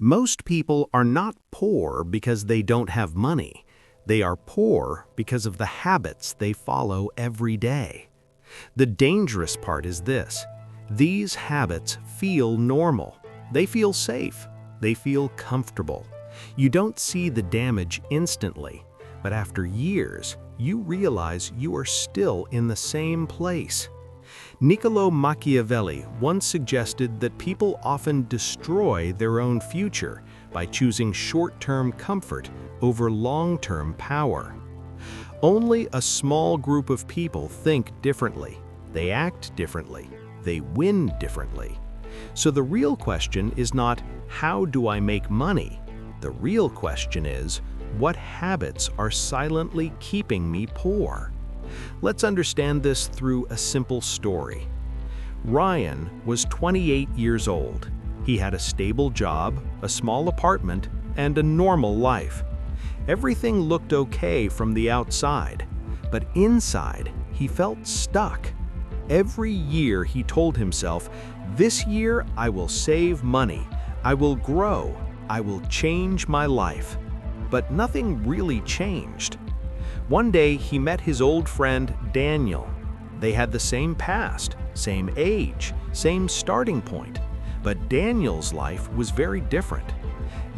Most people are not poor because they don't have money. They are poor because of the habits they follow every day. The dangerous part is this: these habits feel normal. They feel safe. They feel comfortable. You don't see the damage instantly, but after years, you realize you are still in the same place. Niccolo Machiavelli once suggested that people often destroy their own future by choosing short-term comfort over long-term power. Only a small group of people think differently. They act differently. They win differently. So the real question is not, how do I make money? The real question is, what habits are silently keeping me poor? Let's understand this through a simple story. Ryan was 28 years old. He had a stable job, a small apartment, and a normal life. Everything looked okay from the outside, but inside, he felt stuck. Every year he told himself, "This year I will save money, I will grow, I will change my life." But nothing really changed. One day he met his old friend Daniel. They had the same past, same age, same starting point, but Daniel's life was very different.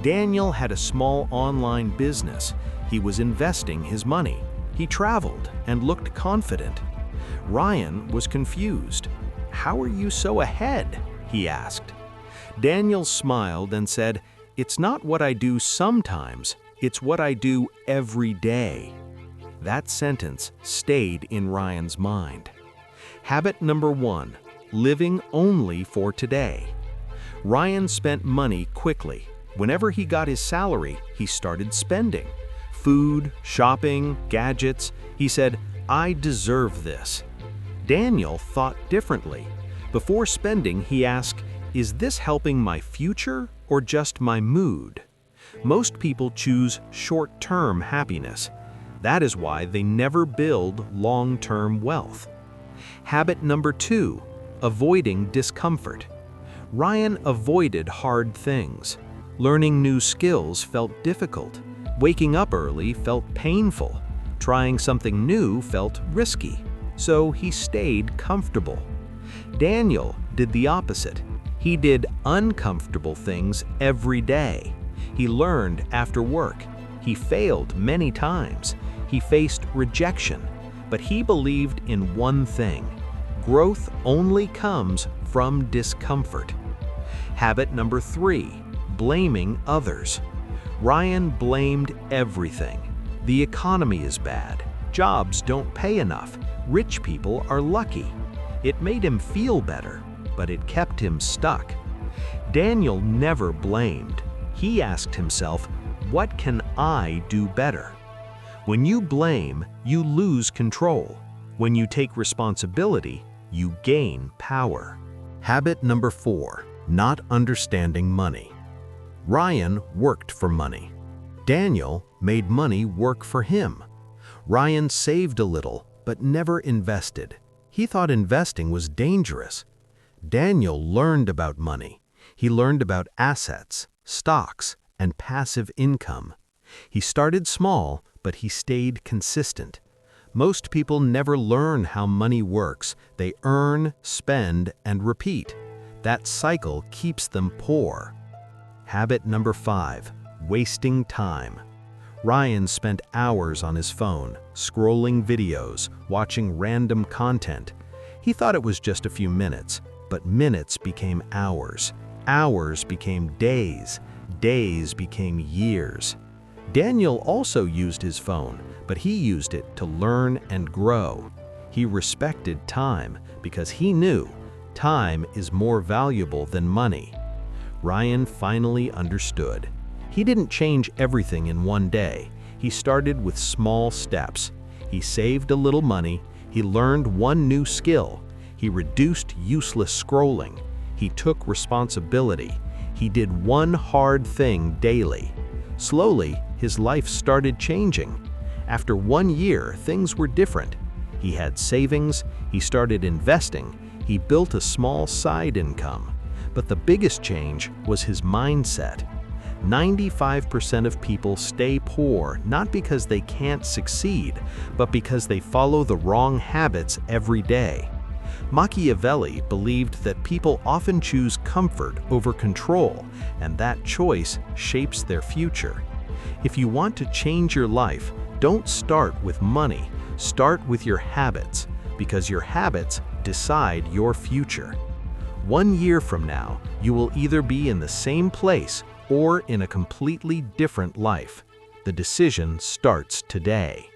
Daniel had a small online business. He was investing his money. He traveled and looked confident. Ryan was confused. "How are you so ahead?" he asked. Daniel smiled and said, "It's not what I do sometimes, it's what I do every day." That sentence stayed in Ryan's mind. Habit number 1, living only for today. Ryan spent money quickly. Whenever he got his salary, he started spending. Food, shopping, gadgets. He said, "I deserve this." Daniel thought differently. Before spending, he asked, "Is this helping my future or just my mood?" Most people choose short-term happiness. That is why they never build long-term wealth. Habit number 2, avoiding discomfort. Ryan avoided hard things. Learning new skills felt difficult. Waking up early felt painful. Trying something new felt risky. So he stayed comfortable. Daniel did the opposite. He did uncomfortable things every day. He learned after work. He failed many times. He faced rejection, but he believed in one thing: growth only comes from discomfort. Habit number 3, blaming others. Ryan blamed everything. The economy is bad. Jobs don't pay enough. Rich people are lucky. It made him feel better, but it kept him stuck. Daniel never blamed. He asked himself, "What can I do better?" When you blame, you lose control. When you take responsibility, you gain power. Habit number 4, not understanding money. Ryan worked for money. Daniel made money work for him. Ryan saved a little, but never invested. He thought investing was dangerous. Daniel learned about money. He learned about assets, stocks, and passive income. He started small, but he stayed consistent. Most people never learn how money works. They earn, spend, and repeat. That cycle keeps them poor. Habit number 5, wasting time. Ryan spent hours on his phone, scrolling videos, watching random content. He thought it was just a few minutes, but minutes became hours. Hours became days. Days became years. Daniel also used his phone, but he used it to learn and grow. He respected time because he knew time is more valuable than money. Ryan finally understood. He didn't change everything in one day. He started with small steps. He saved a little money. He learned one new skill. He reduced useless scrolling. He took responsibility. He did one hard thing daily. Slowly, his life started changing. After 1 year, things were different. He had savings, he started investing, he built a small side income. But the biggest change was his mindset. 95% of people stay poor not because they can't succeed, but because they follow the wrong habits every day. Machiavelli believed that people often choose comfort over control, and that choice shapes their future. If you want to change your life, don't start with money, start with your habits, because your habits decide your future. 1 year from now, you will either be in the same place or in a completely different life. The decision starts today.